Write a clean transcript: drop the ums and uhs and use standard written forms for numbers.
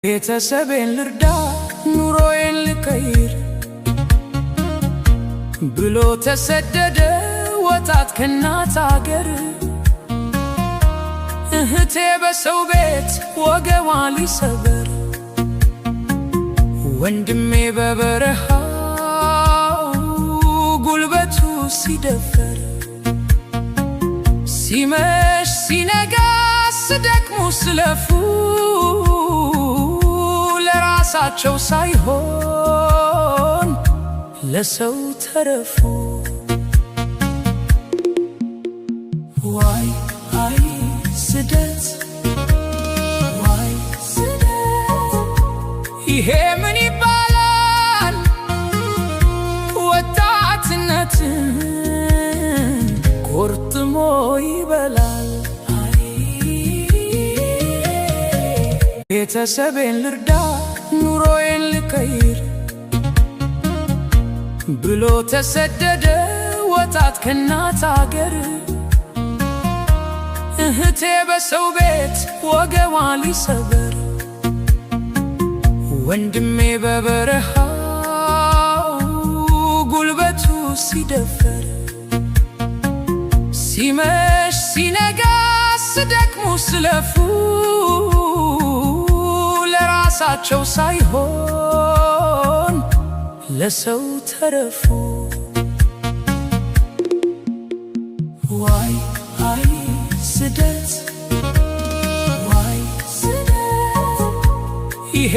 ቤተሰቤን ልርዳ ኑሮዬን ልቀይር ብሎ ተሰደደ ወጣት ከእናት አገር። እህቴ በሰው ቤት ወገቧን ሊሰበር፣ ወንድሜ በበረሃው ጉልበቱ ሲደፈር፣ ሲመሽ ሲነጋ ሲደክሙ ሲለፉ ለራሳቸው ሳይሆን ለሰው ተረፉ። ዋይ አይ ስደት፣ ዋይ ስደት፣ ይሄ ምን ይባላል? ወጣትነትን ቆርጥሞ ይበላል። ቤተሰቤን ልርዳ ኑሮዬን ልቀይር ብሎ ተሰደደ ወጣት ከእናት አገር። እህቴ በሰው ቤት ወገቧን ሊሰበር፣ ወንድሜ በበረሃው ጉልበቱ ሲደፈር፣ ሲመሽ ሲነጋ ሲደክሙ ሲለፉ ለራሳቸው ሳይሆን ለሰው ተረፉ። ዋይ አይ ስደት፣ ዋይ ስደት፣ ይሄ